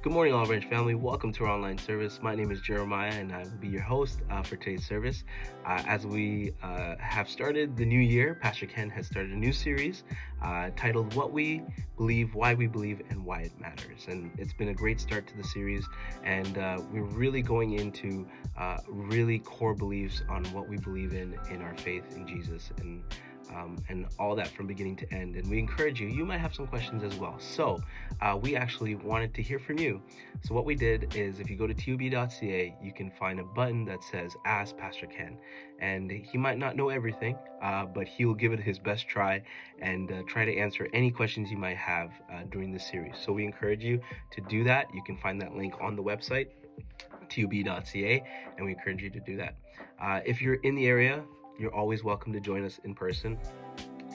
Good morning, Olive Branch family. Welcome to our online service. My name is Jeremiah, and I will be your host for today's service. As we have started the new year, Pastor Ken has started a new series titled What We Believe, Why We Believe, and Why It Matters. And it's been a great start to the series, and we're really going into really core beliefs on what we believe in our faith in Jesus, and all that from beginning to end. And we encourage you might have some questions as well. So we actually wanted to hear from you. So what we did is, if you go to tub.ca, you can find a button that says Ask Pastor Ken. And he might not know everything, but he will give it his best try and try to answer any questions you might have during this series. So we encourage you to do that. You can find that link on the website, tub.ca, and we encourage you to do that. If you're in the area, you're always welcome to join us in person.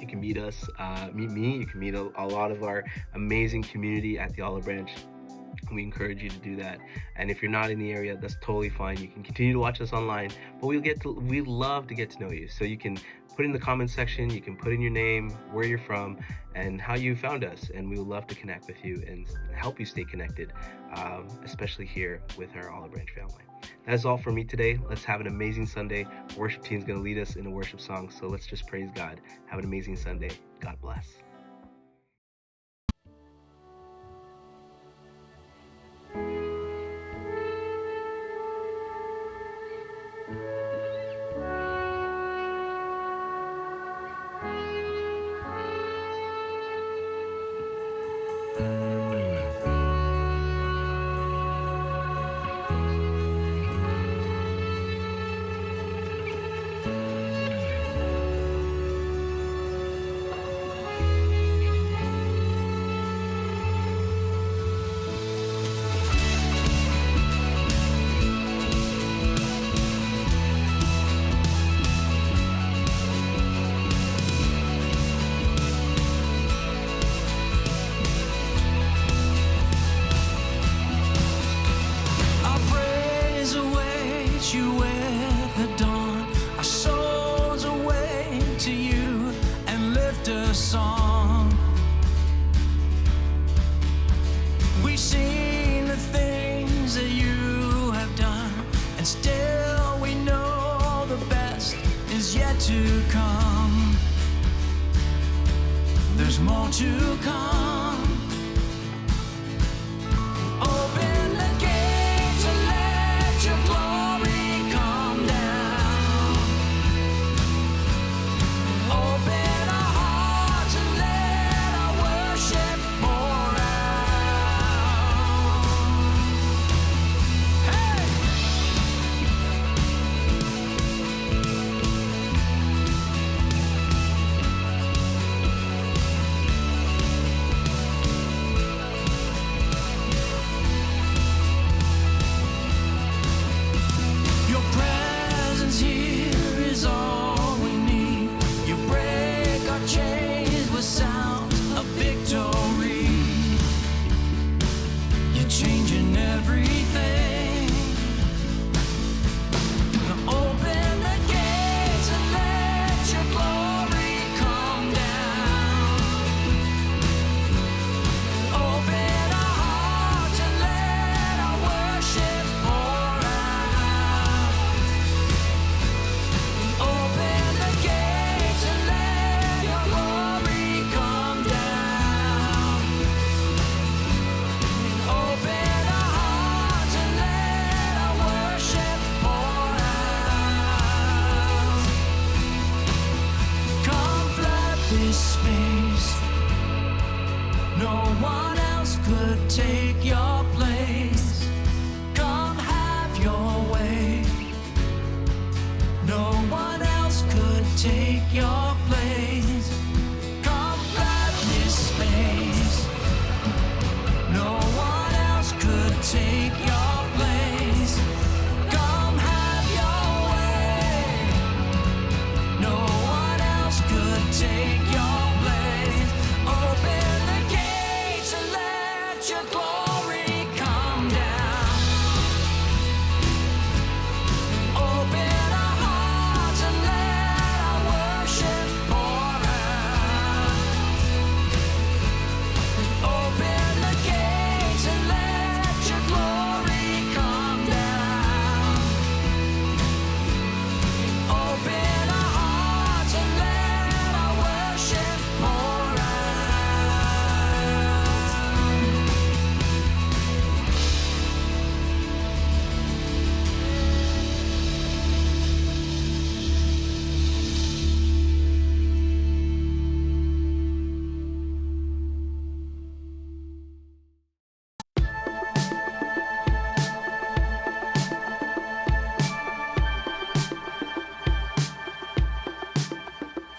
You can meet us, meet me. You can meet a lot of our amazing community at the Olive Branch. We encourage you to do that. And if you're not in the area, that's totally fine. You can continue to watch us online, but we love to get to know you. So you can put in the comments section, you can put in your name, where you're from, and how you found us. And we would love to connect with you and help you stay connected, especially here with our Olive Branch family. That is all for me today. Let's have an amazing Sunday. Worship team is going to lead us in a worship song. So let's just praise God. Have an amazing Sunday. God bless. To come, there's more to come. Open the gates and let your glory come down. Open our hearts and let our worship pour out. Hey! Take your place, come have your way. No one else could take your place. Come flood this space. No one else could take your place. Come have your way. No one else could take your place. Open the gates and let your glory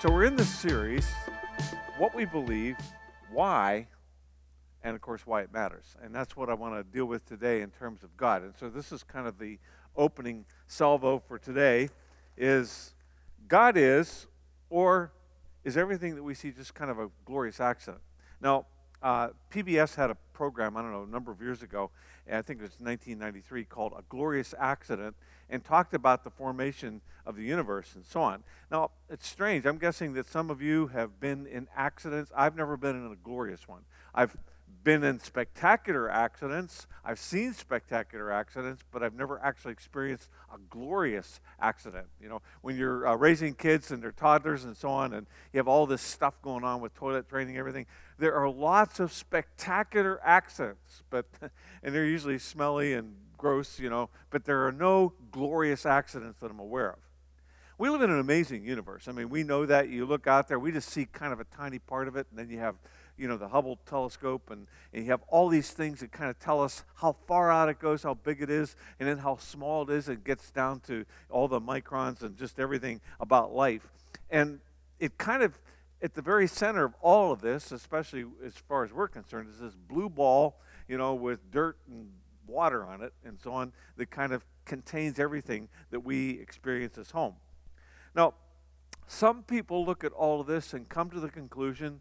So we're in this series, what we believe, why, and of course why it matters. And that's what I want to deal with today in terms of God. And so this is kind of the opening salvo for today is God is, or is everything that we see just kind of a glorious accident? Now, PBS had a program, I don't know, a number of years ago, and I think it was 1993, called A Glorious Accident, and talked about the formation of the universe and so on. Now, it's strange. I'm guessing that some of you have been in accidents. I've never been in a glorious one. I've been in spectacular accidents. I've seen spectacular accidents, but I've never actually experienced a glorious accident. You know, when you're raising kids and they're toddlers and so on, and you have all this stuff going on with toilet training and everything, there are lots of spectacular accidents, and they're usually smelly and gross, you know, but there are no glorious accidents that I'm aware of. We live in an amazing universe. I mean, we know that. You look out there, we just see kind of a tiny part of it, and then you have, you know, the Hubble telescope, and you have all these things that kind of tell us how far out it goes, how big it is, and then how small it is. It gets down to all the microns and just everything about life. And it kind of, at the very center of all of this, especially as far as we're concerned, is this blue ball, you know, with dirt and water on it and so on, that kind of contains everything that we experience as home. Now, some people look at all of this and come to the conclusion,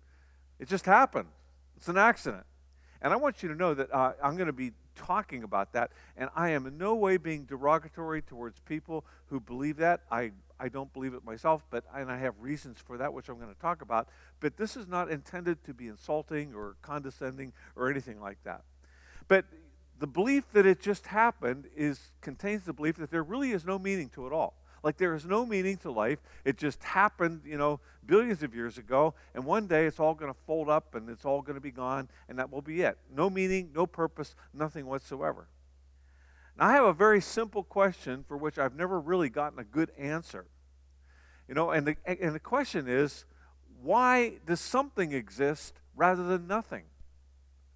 it just happened. It's an accident. And I want you to know that I'm going to be talking about that, and I am in no way being derogatory towards people who believe that. I don't believe it myself, and I have reasons for that, which I'm going to talk about. But this is not intended to be insulting or condescending or anything like that. But the belief that it just happened contains the belief that there really is no meaning to it all. Like there is no meaning to life. It just happened, you know, billions of years ago, and one day it's all going to fold up and it's all going to be gone, and that will be it. No meaning, no purpose, nothing whatsoever. Now, I have a very simple question for which I've never really gotten a good answer. You know, and the question is, why does something exist rather than nothing?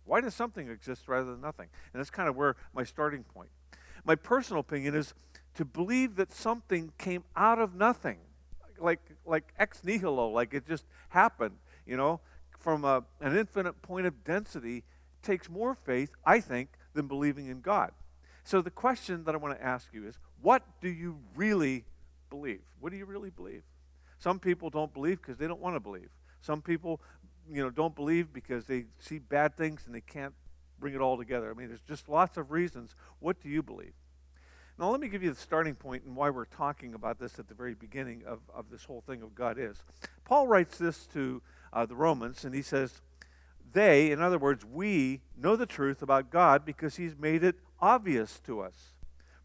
Why does something exist rather than nothing? And that's kind of where my starting point. My personal opinion is to believe that something came out of nothing, like ex nihilo, like it just happened, you know, from an infinite point of density, takes more faith, I think, than believing in God. So the question that I want to ask you is, what do you really believe? What do you really believe? Some people don't believe because they don't want to believe. Some people, you know, don't believe because they see bad things and they can't bring it all together. I mean, there's just lots of reasons. What do you believe? Now, let me give you the starting point and why we're talking about this at the very beginning of this whole thing of God is. Paul writes this to the Romans, and he says, they, in other words, we know the truth about God because he's made it obvious to us.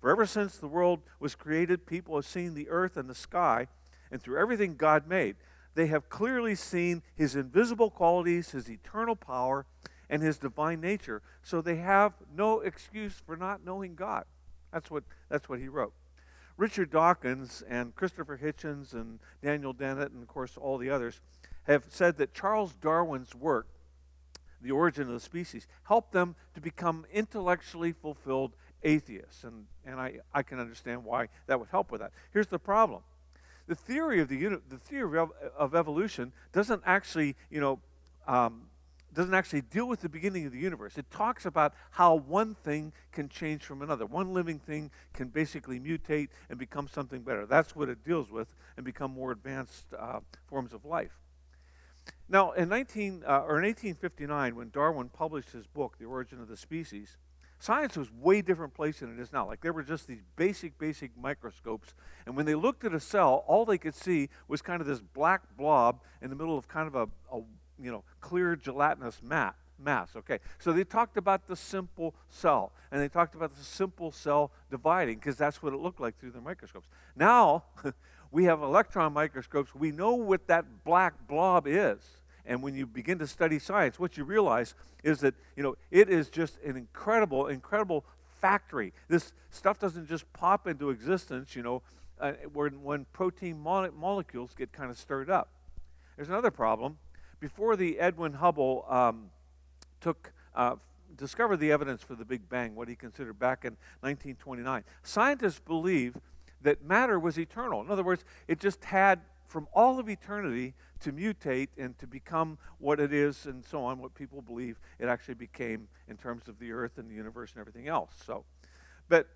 For ever since the world was created, people have seen the earth and the sky, and through everything God made, they have clearly seen his invisible qualities, his eternal power, and his divine nature. So they have no excuse for not knowing God. That's what he wrote. Richard Dawkins and Christopher Hitchens and Daniel Dennett and, of course, all the others have said that Charles Darwin's work, The Origin of the Species, helped them to become intellectually fulfilled atheists. And I can understand why that would help with that. Here's the problem. The theory of evolution doesn't actually, doesn't actually deal with the beginning of the universe. It talks about how one thing can change from another. One living thing can basically mutate and become something better. That's what it deals with and become more advanced forms of life. Now, in 1859, when Darwin published his book, The Origin of the Species, science was way different place than it is now. Like there were just these basic microscopes, and when they looked at a cell, all they could see was kind of this black blob in the middle of kind of a clear gelatinous mass. Okay, so they talked about the simple cell, and they talked about the simple cell dividing because that's what it looked like through the microscopes. Now we have electron microscopes. We know what that black blob is, and when you begin to study science, what you realize is that it is just an incredible factory. This stuff doesn't just pop into existence. When protein molecules get kind of stirred up. There's another problem. Before the Edwin Hubble discovered the evidence for the Big Bang, what he considered back in 1929, scientists believe that matter was eternal. In other words, it just had from all of eternity to mutate and to become what it is and so on, what people believe it actually became in terms of the earth and the universe and everything else. So, but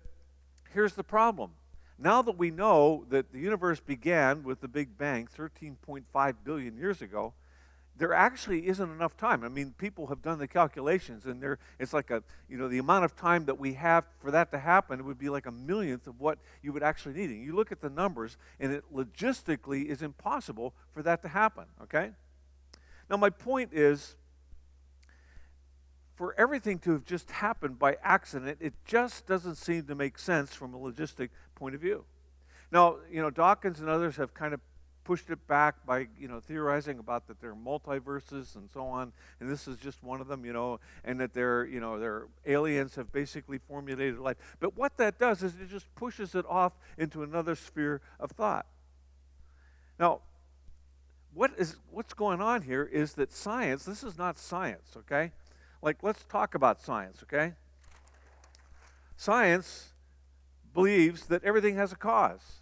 here's the problem. Now that we know that the universe began with the Big Bang 13.5 billion years ago, there actually isn't enough time. I mean, people have done the calculations, and it's like the amount of time that we have for that to happen, it would be like a millionth of what you would actually need. And you look at the numbers, and it logistically is impossible for that to happen, okay? Now, my point is, for everything to have just happened by accident, it just doesn't seem to make sense from a logistic point of view. Now, Dawkins and others have kind of pushed it back by, theorizing about that there are multiverses and so on, and this is just one of them, and that their aliens have basically formulated life. But what that does is it just pushes it off into another sphere of thought. Now, what's going on here is that science, this is not science, okay? Like, let's talk about science, okay? Science believes that everything has a cause.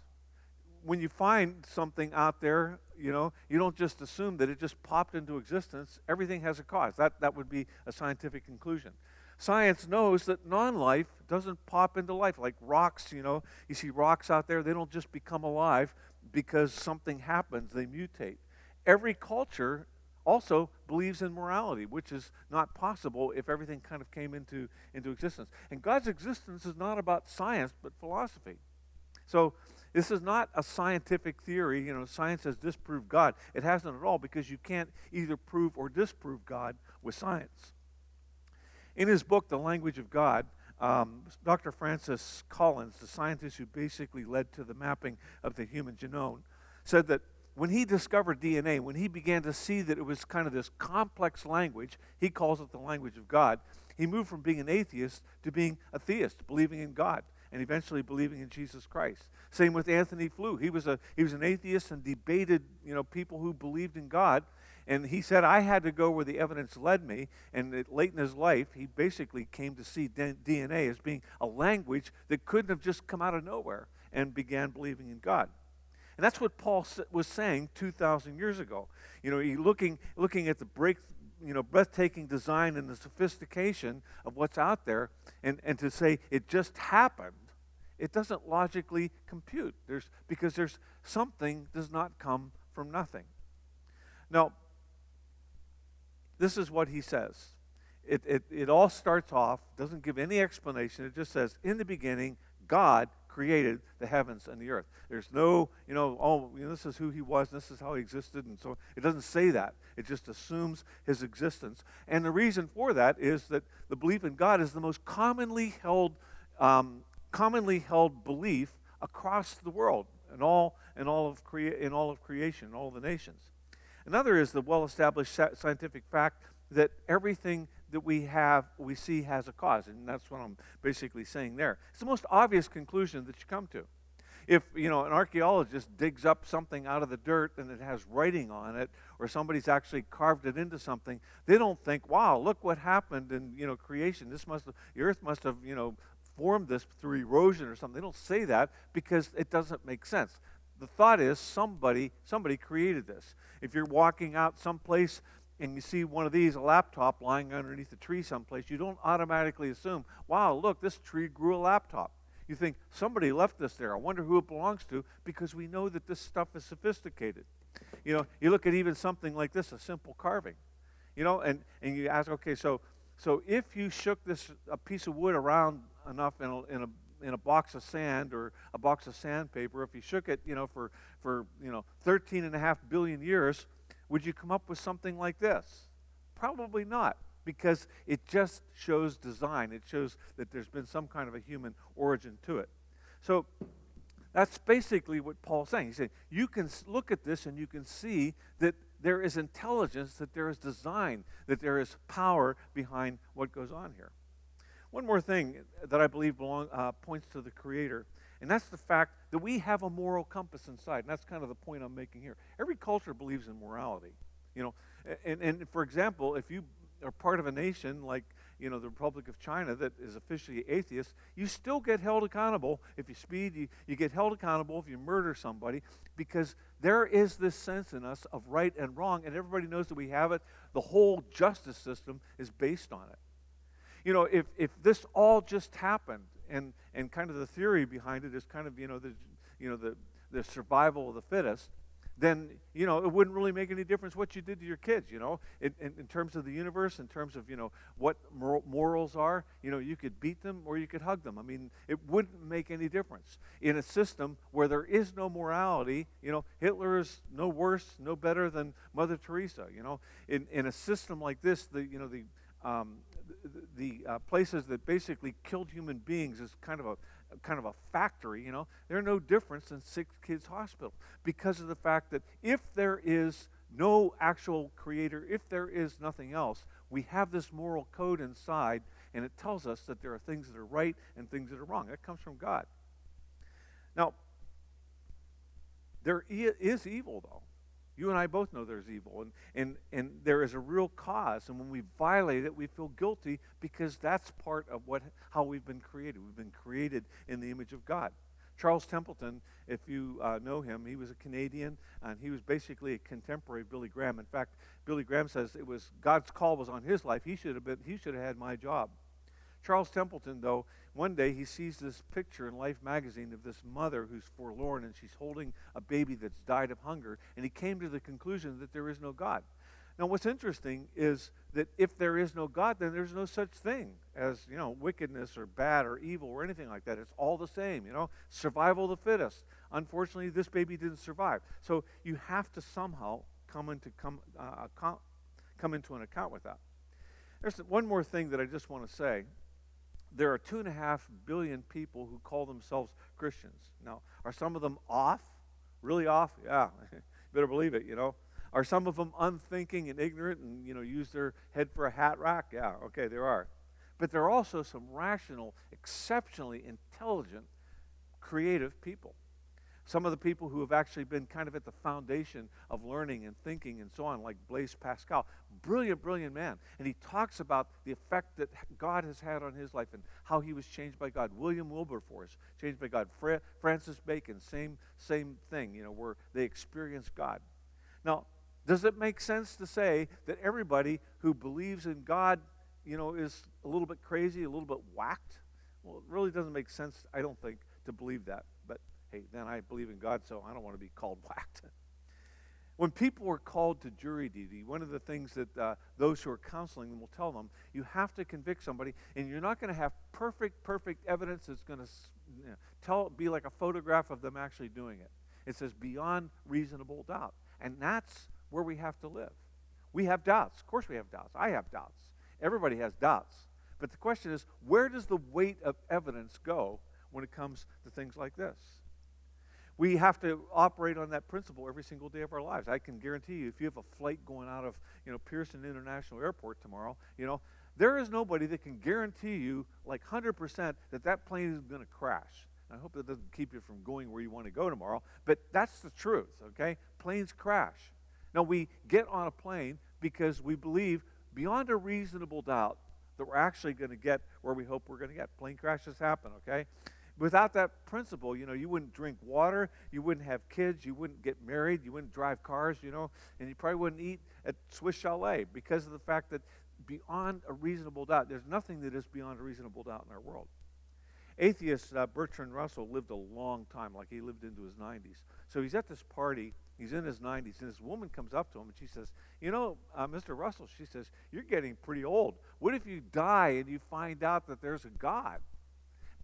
When you find something out there, you don't just assume that it just popped into existence. Everything has a cause. That would be a scientific conclusion. Science knows that non-life doesn't pop into life. Like rocks, you see rocks out there, they don't just become alive because something happens, they mutate. Every culture also believes in morality, which is not possible if everything kind of came into existence. And God's existence is not about science, but philosophy. So this is not a scientific theory, science has disproved God. It hasn't at all, because you can't either prove or disprove God with science. In his book, The Language of God, Dr. Francis Collins, the scientist who basically led to the mapping of the human genome, said that when he discovered DNA, when he began to see that it was kind of this complex language, he calls it the language of God, he moved from being an atheist to being a theist, believing in God, and eventually believing in Jesus Christ. Same with Anthony Flew. He was an atheist and debated, people who believed in God. And he said, I had to go where the evidence led me. And late in his life, he basically came to see DNA as being a language that couldn't have just come out of nowhere, and began believing in God. And that's what Paul was saying 2,000 years ago. Looking at the breathtaking design and the sophistication of what's out there, and to say it just happened, it doesn't logically compute. Because there's something does not come from nothing. Now, this is what he says. It all starts off, doesn't give any explanation. It just says, in the beginning, God created the heavens and the earth. There's no, this is who he was, this is how he existed, and so it doesn't say that. It just assumes his existence. And the reason for that is that the belief in God is the most commonly held belief across the world, in all of creation, in all the nations. Another is the well-established scientific fact that everything that we see has a cause, and that's what I'm basically saying there. It's the most obvious conclusion that you come to. If an archaeologist digs up something out of the dirt and it has writing on it, or somebody's actually carved it into something, they don't think, "Wow, look what happened in creation. The earth must have formed this through erosion or something." They don't say that because it doesn't make sense. The thought is somebody created this. If you're walking out someplace and you see one of these, a laptop lying underneath a tree someplace, you don't automatically assume, "Wow, look, this tree grew a laptop." You think, somebody left this there. I wonder who it belongs to, because we know that this stuff is sophisticated. You look at even something like this, a simple carving, and you ask, okay, so if you shook a piece of wood around enough in a box of sand or a box of sandpaper, if you shook it, for 13.5 billion years, would you come up with something like this? Probably not, because it just shows design. It shows that there's been some kind of a human origin to it. So that's basically what Paul's saying. He's saying, you can look at this and you can see that there is intelligence, that there is design, that there is power behind what goes on here. One more thing that I believe points to the Creator, and that's the fact that we have a moral compass inside. And that's kind of the point I'm making here. Every culture believes in morality. And for example, if you are part of a nation like the Republic of China that is officially atheist, you still get held accountable. If you speed, you get held accountable if you murder somebody, because there is this sense in us of right and wrong, and everybody knows that we have it. The whole justice system is based on it. If this all just happened, and kind of the theory behind it is kind of, the survival of the fittest, then, it wouldn't really make any difference what you did to your kids, in terms of the universe, in terms of, what morals are. You could beat them or you could hug them. I mean, it wouldn't make any difference. In a system where there is no morality, Hitler is no worse, no better than Mother Teresa, In a system like this, the places that basically killed human beings is kind of a factory, they're no different than Sick Kids Hospital, because of the fact that if there is no actual creator, if there is nothing else, we have this moral code inside, and it tells us that there are things that are right and things that are wrong. That comes from God. Now, there is evil, though. You and I both know there's evil, and there is a real cause, and when we violate it, we feel guilty, because that's part of how we've been created. We've been created in the image of God. Charles Templeton, if you know him, he was a Canadian, and he was basically a contemporary of Billy Graham. In fact, Billy Graham says it was God's call was on his life. He should have had my job. Charles Templeton, though, one day he sees this picture in Life magazine of this mother who's forlorn, and she's holding a baby that's died of hunger, and he came to the conclusion that there is no God. Now, what's interesting is that if there is no God, then there's no such thing as, wickedness or bad or evil or anything like that. It's all the same, survival of the fittest. Unfortunately, this baby didn't survive. So you have to somehow come into an account with that. There's one more thing that I just want to say. There are 2.5 billion people who call themselves Christians. Now, are some of them off? Really off? Yeah, better believe it, Are some of them unthinking and ignorant and, use their head for a hat rack? Yeah, okay, there are. But there are also some rational, exceptionally intelligent, creative people. Some of the people who have actually been kind of at the foundation of learning and thinking and so on, like Blaise Pascal. Brilliant, brilliant man. And he talks about the effect that God has had on his life and how he was changed by God. William Wilberforce, changed by God. Francis Bacon, same thing, where they experienced God. Now, does it make sense to say that everybody who believes in God, is a little bit crazy, a little bit whacked? Well, it really doesn't make sense, I don't think, to believe that. But hey, then I believe in God, so I don't want to be called whacked. When people are called to jury duty, one of the things that those who are counseling them will tell them, you have to convict somebody, and you're not going to have perfect evidence that's going to be like a photograph of them actually doing it. It says beyond reasonable doubt. And that's where we have to live. We have doubts. Of course we have doubts. I have doubts. Everybody has doubts. But the question is, where does the weight of evidence go when it comes to things like this? We have to operate on that principle every single day of our lives. I can guarantee you, if you have a flight going out of, Pearson International Airport tomorrow, there is nobody that can guarantee you, like 100%, that plane is going to crash. I hope that doesn't keep you from going where you want to go tomorrow, but that's the truth, okay? Planes crash. Now, we get on a plane because we believe beyond a reasonable doubt that we're actually going to get where we hope we're going to get. Plane crashes happen, okay? Without that principle, you wouldn't drink water, you wouldn't have kids, you wouldn't get married, you wouldn't drive cars, and you probably wouldn't eat at Swiss Chalet because of the fact that beyond a reasonable doubt, there's nothing that is beyond a reasonable doubt in our world. Atheist Bertrand Russell lived a long time, like he lived into his 90s. So he's at this party, he's in his 90s, and this woman comes up to him and she says, Mr. Russell, she says, you're getting pretty old. What if you die and you find out that there's a God?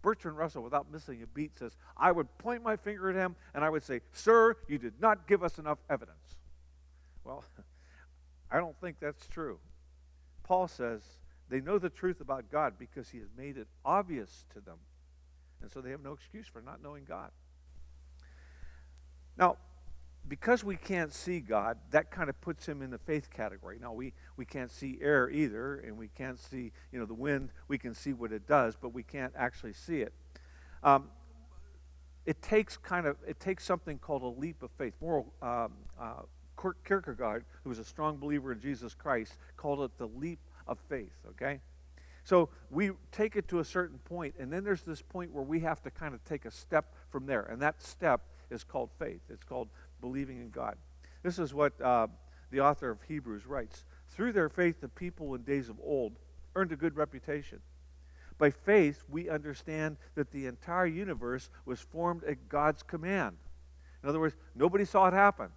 Bertrand Russell, without missing a beat, says, I would point my finger at him and I would say, sir, you did not give us enough evidence. Well, I don't think that's true. Paul says they know the truth about God because he has made it obvious to them. And so they have no excuse for not knowing God. Now, because we can't see God, that kind of puts him in the faith category. Now, we can't see air either, and we can't see, the wind. We can see what it does, but we can't actually see it. It takes something called a leap of faith. Kierkegaard, who was a strong believer in Jesus Christ, called it the leap of faith, okay? So we take it to a certain point, and then there's this point where we have to kind of take a step from there, and that step is called faith. It's called believing in God. This is what the author of Hebrews writes. Through their faith, the people in days of old earned a good reputation. By faith, we understand that the entire universe was formed at God's command. In other words, nobody saw it happen.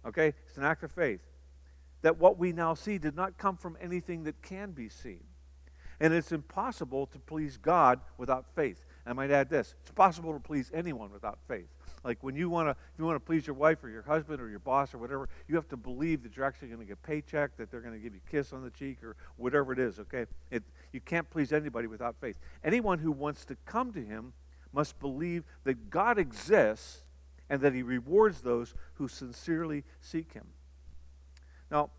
Okay? It's an act of faith. That what we now see did not come from anything that can be seen. And it's impossible to please God without faith. I might add this. It's possible to please anyone without faith. Like when if you want to please your wife or your husband or your boss or whatever, you have to believe that you're actually going to get a paycheck, that they're going to give you a kiss on the cheek or whatever it is, okay? You can't please anybody without faith. Anyone who wants to come to him must believe that God exists and that he rewards those who sincerely seek him. Now,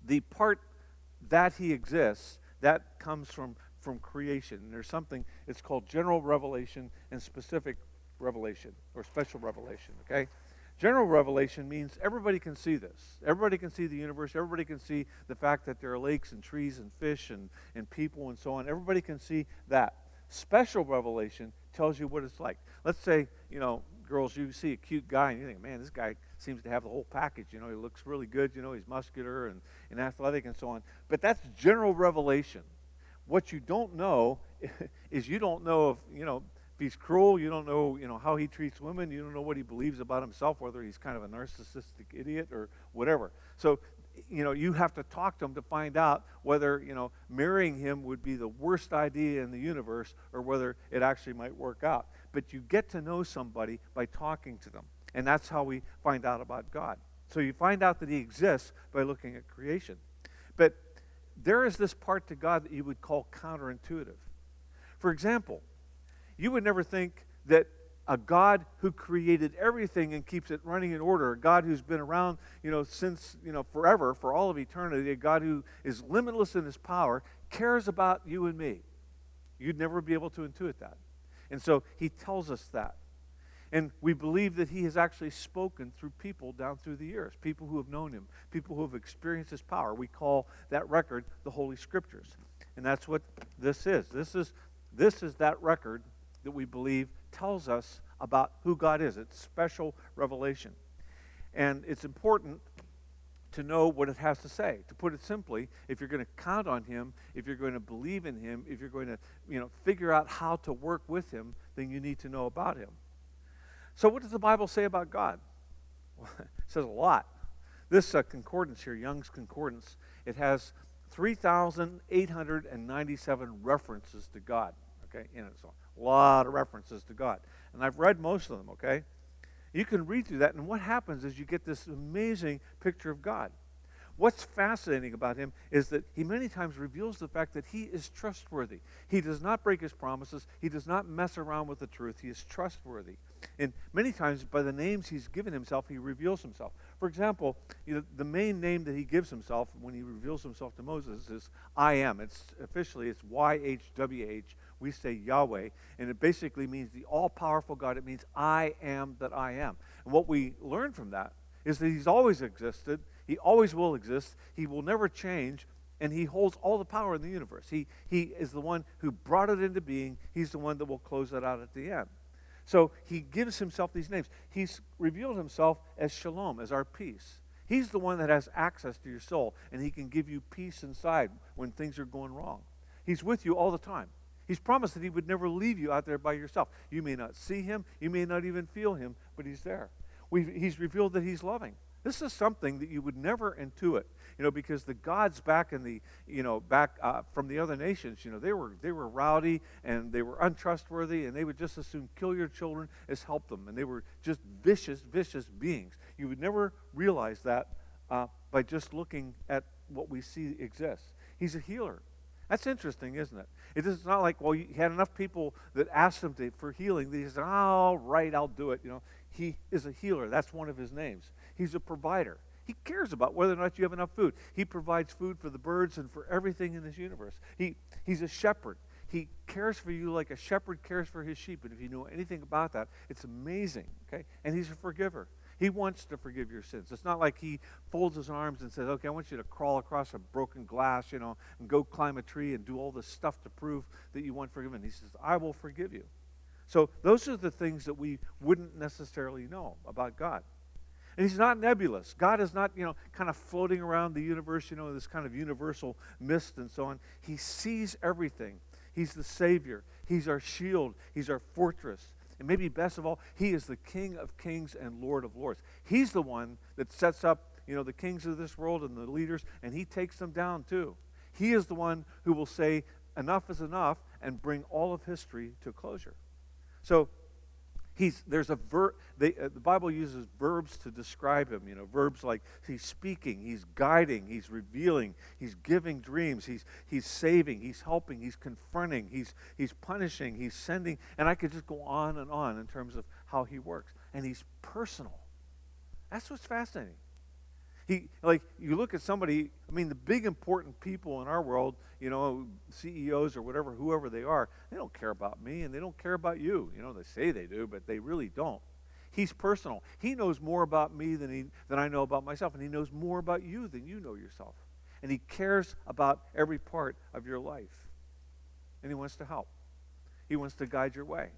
the part that he exists, that comes from creation. And there's something, it's called general revelation and specific revelation, or special revelation, okay? General revelation means everybody can see this. Everybody can see the universe. Everybody can see the fact that there are lakes and trees and fish and people and so on. Everybody can see that. Special revelation tells you what it's like. Let's say, girls, you see a cute guy and you think, man, this guy seems to have the whole package. He looks really good. He's muscular and athletic and so on. But that's general revelation. What you don't know is you don't know if he's cruel. You don't know, how he treats women. You don't know what he believes about himself, whether he's kind of a narcissistic idiot or whatever. So, you have to talk to him to find out whether, marrying him would be the worst idea in the universe or whether it actually might work out. But you get to know somebody by talking to them. And that's how we find out about God. So you find out that he exists by looking at creation. But there is this part to God that you would call counterintuitive. For example, you would never think that a God who created everything and keeps it running in order, a God who's been around, since, forever, for all of eternity, a God who is limitless in his power, cares about you and me. You'd never be able to intuit that. And so he tells us that. And we believe that he has actually spoken through people down through the years, people who have known him, people who have experienced his power. We call that record the Holy Scriptures. And that's what this is. This is that record that we believe tells us about who God is. It's special revelation. And it's important to know what it has to say. To put it simply, if you're going to count on him, if you're going to believe in him, if you're going to figure out how to work with him, then you need to know about him. So what does the Bible say about God? Well, it says a lot. This concordance here, Young's Concordance, it has 3,897 references to God, okay, in it. So a lot of references to God. And I've read most of them, okay? You can read through that, and what happens is you get this amazing picture of God. What's fascinating about him is that he many times reveals the fact that he is trustworthy. He does not break his promises. He does not mess around with the truth. He is trustworthy. And many times, by the names he's given himself, he reveals himself. For example, the main name that he gives himself when he reveals himself to Moses is I am. It's YHWH. We say Yahweh, and it basically means the all-powerful God. It means I am that I am. And what we learn from that is that he's always existed. He always will exist. He will never change, and he holds all the power in the universe. He is the one who brought it into being. He's the one that will close it out at the end. So he gives himself these names. He's revealed himself as Shalom, as our peace. He's the one that has access to your soul, and he can give you peace inside when things are going wrong. He's with you all the time. He's promised that he would never leave you out there by yourself. You may not see him. You may not even feel him, but he's there. He's revealed that he's loving. This is something that you would never intuit, because the gods back in the, from the other nations, they were rowdy and they were untrustworthy, and they would just as soon kill your children as help them, and they were just vicious beings. You would never realize that by just looking at what we see exists. He's a healer. That's interesting, isn't it? It's not like, well, you had enough people that asked him for healing that he said, all right, I'll do it. He is a healer. That's one of his names. He's a provider. He cares about whether or not you have enough food. He provides food for the birds and for everything in this universe. He's a shepherd. He cares for you like a shepherd cares for his sheep. And if you know anything about that, it's amazing, okay? And he's a forgiver. He wants to forgive your sins. It's not like he folds his arms and says, okay, I want you to crawl across a broken glass, and go climb a tree and do all this stuff to prove that you want forgiven. He says, I will forgive you. So those are the things that we wouldn't necessarily know about God. And he's not nebulous. God is not, kind of floating around the universe, this kind of universal mist and so on. He sees everything. He's the Savior. He's our shield. He's our fortress. And maybe best of all, he is the King of kings and Lord of lords. He's the one that sets up, the kings of this world and the leaders, and he takes them down too. He is the one who will say, enough is enough, and bring all of history to closure. So, the Bible uses verbs to describe him. Verbs like he's speaking, he's guiding, he's revealing, he's giving dreams, he's saving, he's helping, he's confronting, he's punishing, he's sending, and I could just go on and on in terms of how he works. And he's personal. That's what's fascinating. You look at somebody, the big important people in our world, CEOs or whatever, whoever they are, they don't care about me and they don't care about you. They say they do, but they really don't. He's personal. He knows more about me than I know about myself, and he knows more about you than you know yourself. And he cares about every part of your life. And he wants to help. He wants to guide your way.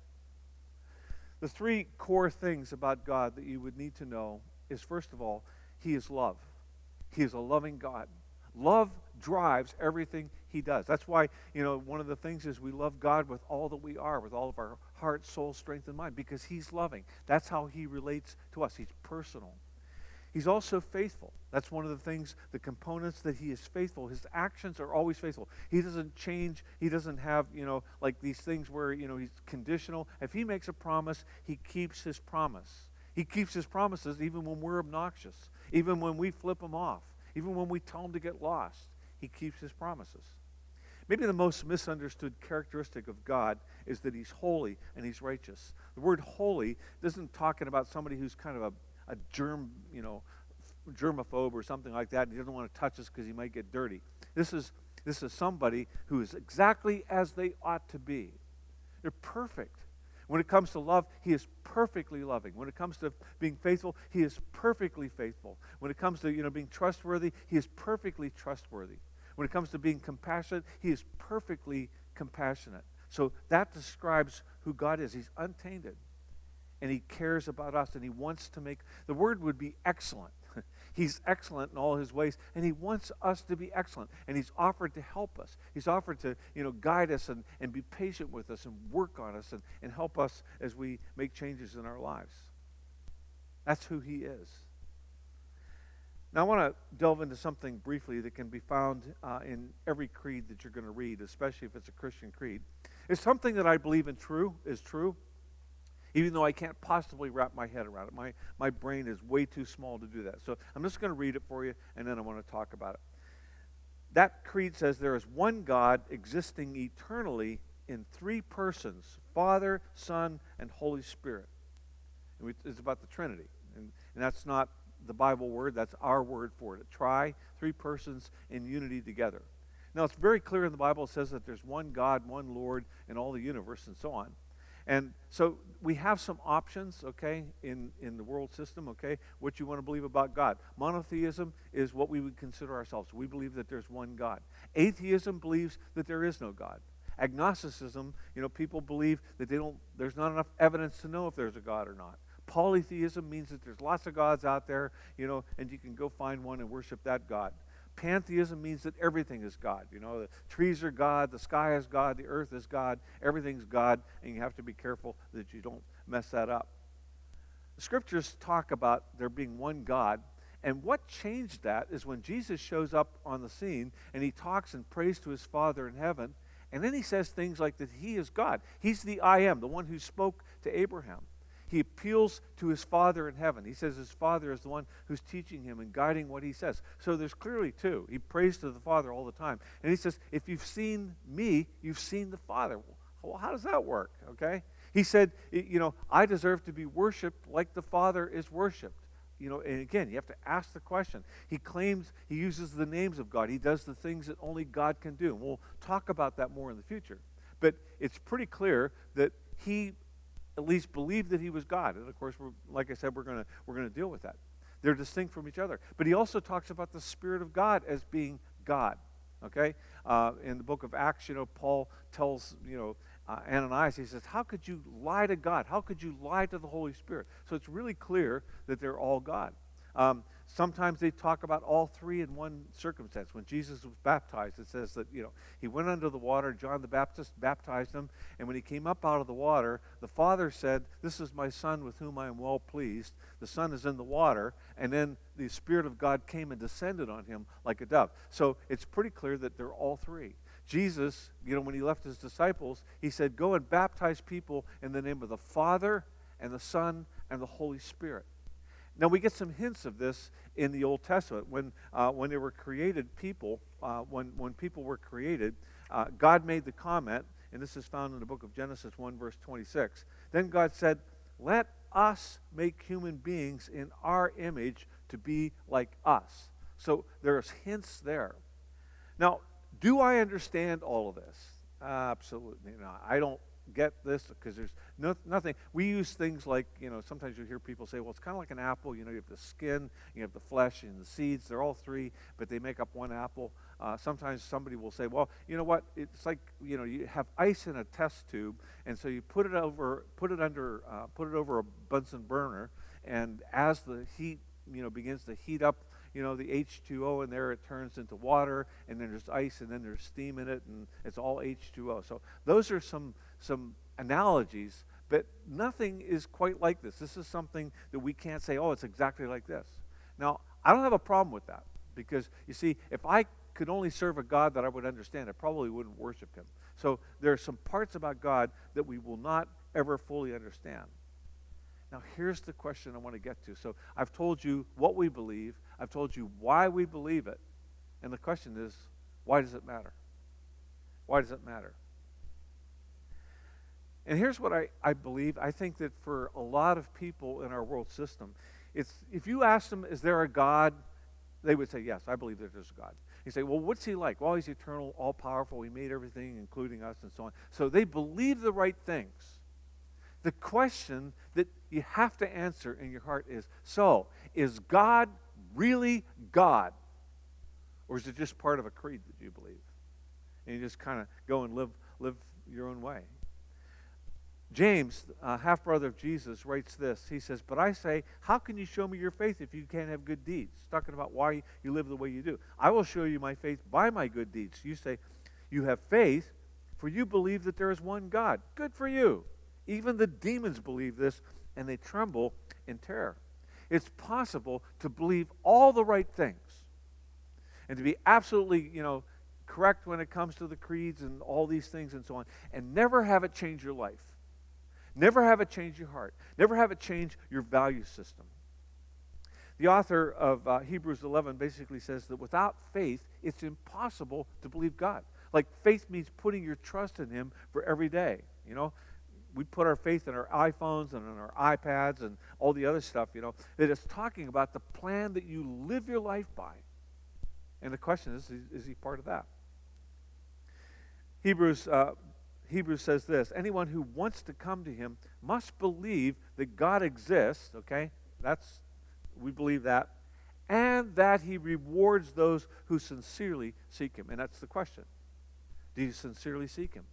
The three core things about God that you would need to know is, first of all, he is love. He is a loving God. Love drives everything he does. That's why, one of the things is we love God with all that we are, with all of our heart, soul, strength, and mind, because he's loving. That's how he relates to us. He's personal. He's also faithful. That's one of the things, the components that he is faithful. His actions are always faithful. He doesn't change. He doesn't have, like these things where, he's conditional. If he makes a promise, he keeps his promise. He keeps his promises even when we're obnoxious, even when we flip him off, even when we tell him to get lost. He keeps his promises. Maybe the most misunderstood characteristic of God is that he's holy and he's righteous. The word holy isn't talking about somebody who's kind of a germaphobe or something like that, and he doesn't want to touch us because he might get dirty. This is somebody who is exactly as they ought to be. They're perfect. When it comes to love, he is perfectly loving. When it comes to being faithful, he is perfectly faithful. When it comes to being trustworthy, he is perfectly trustworthy. When it comes to being compassionate, he is perfectly compassionate. So that describes who God is. He's untainted, and he cares about us, and he wants to make, the word would be excellent. He's excellent in all his ways, and he wants us to be excellent. And he's offered to help us. He's offered to, guide us and be patient with us and work on us and help us as we make changes in our lives. That's who he is. Now I want to delve into something briefly that can be found in every creed that you're going to read, especially if it's a Christian creed. It's something that I believe is true, even though I can't possibly wrap my head around it. My brain is way too small to do that. So I'm just going to read it for you, and then I want to talk about it. That creed says there is one God existing eternally in three persons, Father, Son, and Holy Spirit. And it's about the Trinity. And that's not the Bible word, that's our word for it. Three persons in unity together. Now, it's very clear in the Bible. It says that there's one God, one Lord in all the universe, and so on. And so we have some options, okay, in the world system, okay, what you want to believe about God. Monotheism is what we would consider ourselves. We believe that there's one God. Atheism believes that there is no God. Agnosticism, people believe that there's not enough evidence to know if there's a God or not. Polytheism means that there's lots of gods out there, and you can go find one and worship that God. Pantheism means that everything is God. The trees are God, the sky is God, the earth is God, everything's God, and you have to be careful that you don't mess that up. The scriptures talk about there being one God, and what changed that is when Jesus shows up on the scene, and he talks and prays to his Father in heaven, and then he says things like that he is God. He's the I am, the one who spoke to Abraham. He appeals to his Father in heaven. He says his Father is the one who's teaching him and guiding what he says. So there's clearly two. He prays to the Father all the time. And he says, if you've seen me, you've seen the Father. Well, how does that work, okay? He said, I deserve to be worshiped like the Father is worshiped. And again, you have to ask the question. He claims, he uses the names of God. He does the things that only God can do. And we'll talk about that more in the future. But it's pretty clear that he at least believed that he was God. And of course, like I said, we're going to deal with that. They're distinct from each other. But he also talks about the Spirit of God as being God. Okay? In the book of Acts, Paul tells, Ananias, he says, how could you lie to God? How could you lie to the Holy Spirit? So it's really clear that they're all God. Sometimes they talk about all three in one circumstance. When Jesus was baptized, it says that, he went under the water, John the Baptist baptized him, and when he came up out of the water, the Father said, this is my Son with whom I am well pleased. The Son is in the water, and then the Spirit of God came and descended on him like a dove. So it's pretty clear that they're all three. Jesus, when he left his disciples, he said, go and baptize people in the name of the Father and the Son and the Holy Spirit. Now, we get some hints of this in the Old Testament. When they were created, when people were created, God made the comment, and this is found in the book of Genesis 1, verse 26. Then God said, let us make human beings in our image to be like us. So there's hints there. Now, do I understand all of this? Absolutely not. I don't get this because there's nothing. We use things like, sometimes you hear people say, well, it's kind of like an apple. You have the skin, you have the flesh, and the seeds. They're all three, but they make up one apple. Sometimes somebody will say, well, you know what? It's like, you have ice in a test tube, and so you put it over a Bunsen burner, and as the heat, begins to heat up, the H2O in there, it turns into water, and then there's ice, and then there's steam in it, and it's all H2O. So those are some analogies, but nothing is quite like this. This is something that we can't say, oh, it's exactly like this. Now, I don't have a problem with that, because, you see, if I could only serve a God that I would understand, I probably wouldn't worship him. So there are some parts about God that we will not ever fully understand. Now, here's the question I want to get to. So I've told you what we believe. I've told you why we believe it. And the question is, why does it matter? Why does it matter? And here's what I believe. I think that for a lot of people in our world system, if you ask them, is there a God? They would say, yes, I believe that there's a God. You say, well, what's he like? Well, he's eternal, all-powerful. He made everything, including us, and so on. So they believe the right things. The question that you have to answer in your heart is, so, is God really God? Or is it just part of a creed that you believe? And you just kind of go and live your own way. James, half-brother of Jesus, writes this. He says, but I say, how can you show me your faith if you can't have good deeds? He's talking about why you live the way you do. I will show you my faith by my good deeds. You say, you have faith, for you believe that there is one God. Good for you. Even the demons believe this, and they tremble in terror. It's possible to believe all the right things and to be absolutely, correct when it comes to the creeds and all these things and so on, and never have it change your life. Never have it change your heart. Never have it change your value system. The author of Hebrews 11 basically says that without faith, it's impossible to believe God. Like, faith means putting your trust in him for every day, We put our faith in our iPhones and in our iPads and all the other stuff, that is talking about the plan that you live your life by. And the question is he part of that? Hebrews says this, anyone who wants to come to him must believe that God exists, okay? We believe that, and that he rewards those who sincerely seek him. And that's the question. Do you sincerely seek him?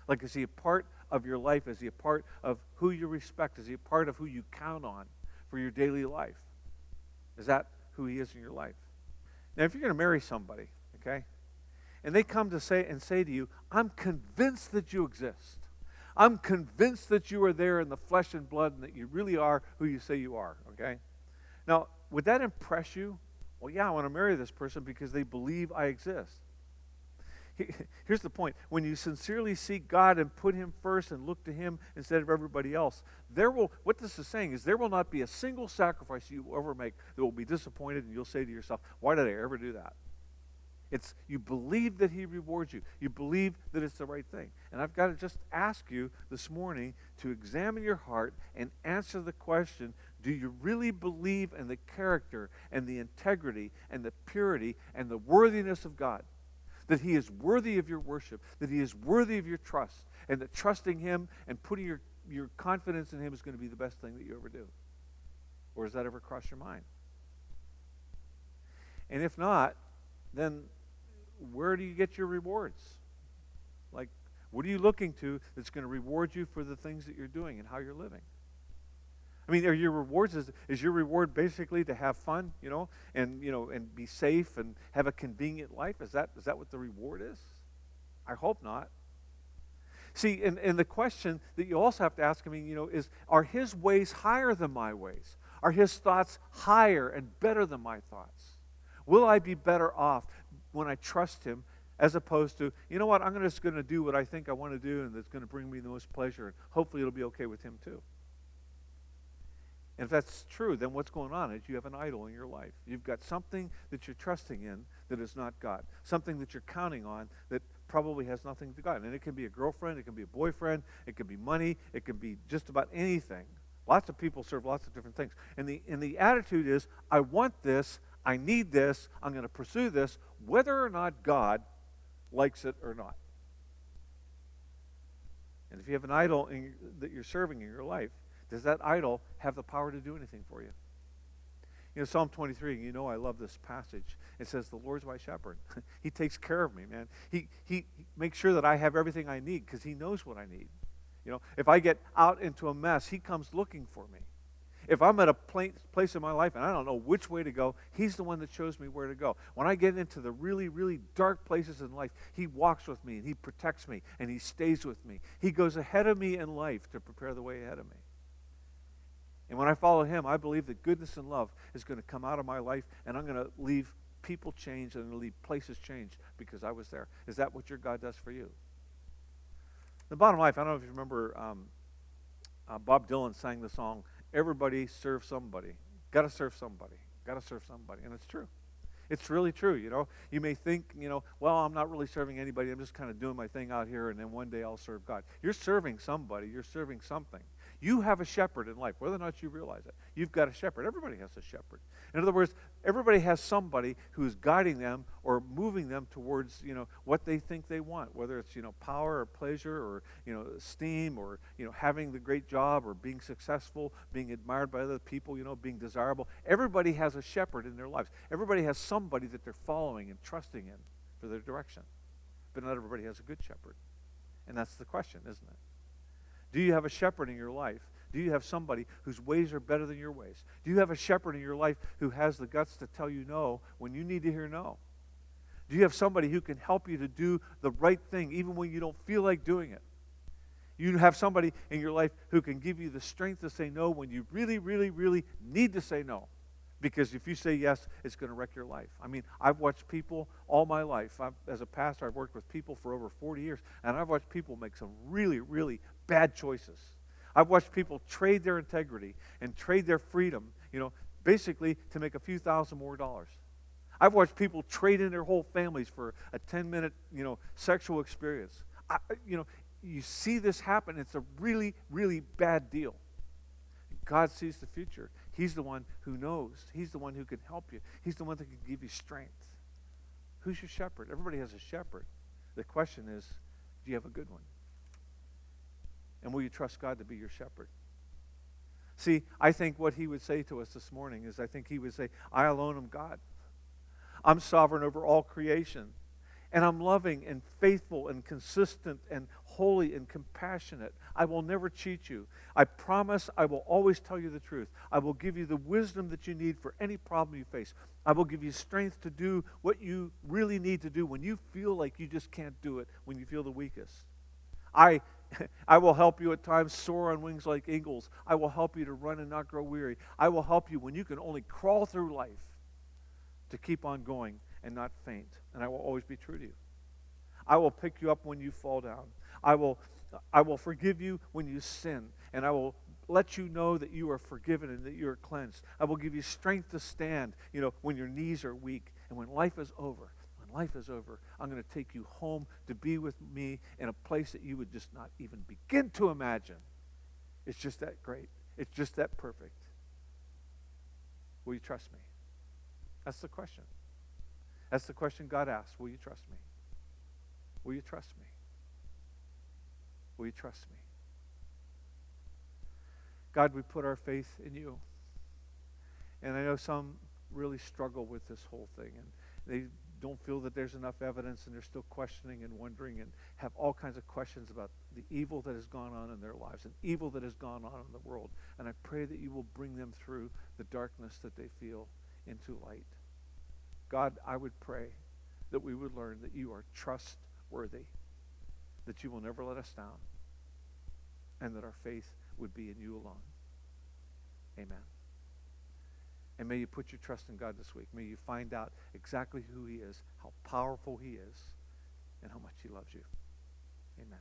Like, is he a part of your life? Is he a part of who you respect? Is he a part of who you count on for your daily life? Is that who he is in your life? Now, if you're going to marry somebody, okay, and they come to say to you, I'm convinced that you exist. I'm convinced that you are there in the flesh and blood and that you really are who you say you are, okay? Now, would that impress you? Well, yeah, I want to marry this person because they believe I exist. Here's the point. When you sincerely seek God and put him first and look to him instead of everybody else, what this is saying is there will not be a single sacrifice you will ever make that will be disappointed, and you'll say to yourself, why did I ever do that? It's you believe that he rewards you. You believe that it's the right thing. And I've got to just ask you this morning to examine your heart and answer the question, do you really believe in the character and the integrity and the purity and the worthiness of God? That he is worthy of your worship, that he is worthy of your trust, and that trusting him and putting your confidence in him is going to be the best thing that you ever do? Or does that ever cross your mind? And if not, then where do you get your rewards? Like, what are you looking to that's going to reward you for the things that you're doing and how you're living? I mean, are your rewards, is your reward basically to have fun, and be safe and have a convenient life? Is that what the reward is? I hope not. See, and the question that you also have to ask, is, are his ways higher than my ways? Are his thoughts higher and better than my thoughts? Will I be better off when I trust him, as opposed to, you know what, I'm just going to do what I think I want to do and that's going to bring me the most pleasure, and hopefully it'll be okay with him too. And if that's true, then what's going on is you have an idol in your life. You've got something that you're trusting in that is not God. Something that you're counting on that probably has nothing to God. And it can be a girlfriend, it can be a boyfriend, it can be money, it can be just about anything. Lots of people serve lots of different things. And the attitude is, I want this, I need this, I'm going to pursue this, whether or not God likes it or not. And if you have an idol that you're serving in your life, does that idol have the power to do anything for you? Psalm 23, I love this passage. It says, the Lord's my shepherd. He takes care of me, man. He makes sure that I have everything I need because he knows what I need. If I get out into a mess, he comes looking for me. If I'm at a place in my life and I don't know which way to go, he's the one that shows me where to go. When I get into the really, really dark places in life, he walks with me and he protects me and he stays with me. He goes ahead of me in life to prepare the way ahead of me. And when I follow him, I believe that goodness and love is going to come out of my life, and I'm going to leave people changed and I'm going to leave places changed because I was there. Is that what your God does for you? The bottom line, I don't know if you remember, Bob Dylan sang the song, everybody serve somebody. Got to serve somebody. Got to serve somebody. And it's true. It's really true, You may think, well, I'm not really serving anybody. I'm just kind of doing my thing out here, and then one day I'll serve God. You're serving somebody. You're serving something. You have a shepherd in life, whether or not you realize it. You've got a shepherd. Everybody has a shepherd. In other words, everybody has somebody who's guiding them or moving them towards, what they think they want, whether it's, power or pleasure or, esteem or, having the great job or being successful, being admired by other people, being desirable. Everybody has a shepherd in their lives. Everybody has somebody that they're following and trusting in for their direction. But not everybody has a good shepherd. And that's the question, isn't it? Do you have a shepherd in your life? Do you have somebody whose ways are better than your ways? Do you have a shepherd in your life who has the guts to tell you no when you need to hear no? Do you have somebody who can help you to do the right thing even when you don't feel like doing it? You have somebody in your life who can give you the strength to say no when you really, really, really need to say no. Because if you say yes, it's going to wreck your life. I've watched people all my life. As a pastor, I've worked with people for over 40 years, and I've watched people make some really, really bad choices. I've watched people trade their integrity and trade their freedom, basically to make a few thousand more dollars. I've watched people trade in their whole families for a 10-minute, sexual experience. You see this happen. It's a really, really bad deal. God sees the future. He's the one who knows. He's the one who can help you. He's the one that can give you strength. Who's your shepherd? Everybody has a shepherd. The question is, do you have a good one? And will you trust God to be your shepherd? See, I think what he would say to us this morning is, I think he would say, I alone am God. I'm sovereign over all creation. And I'm loving and faithful and consistent and holy and compassionate. I will never cheat you. I promise I will always tell you the truth. I will give you the wisdom that you need for any problem you face. I will give you strength to do what you really need to do when you feel like you just can't do it, when you feel the weakest. I will help you at times soar on wings like eagles. I will help you to run and not grow weary. I will help you when you can only crawl through life to keep on going and not faint. And I will always be true to you. I will pick you up when you fall down. I will forgive you when you sin. And I will let you know that you are forgiven and that you are cleansed. I will give you strength to stand, when your knees are weak. And when life is over, I'm going to take you home to be with me in a place that you would just not even begin to imagine. It's just that great. It's just that perfect. Will you trust me? That's the question. That's the question God asks. Will you trust me? Will you trust me? Will you trust me? God, we put our faith in you. And I know some really struggle with this whole thing, and they don't feel that there's enough evidence, and they're still questioning and wondering and have all kinds of questions about the evil that has gone on in their lives and evil that has gone on in the world. And I pray that you will bring them through the darkness that they feel into light. God, I would pray that we would learn that you are trustworthy, that you will never let us down, and that our faith would be in you alone. Amen. And may you put your trust in God this week. May you find out exactly who he is, how powerful he is, and how much he loves you. Amen.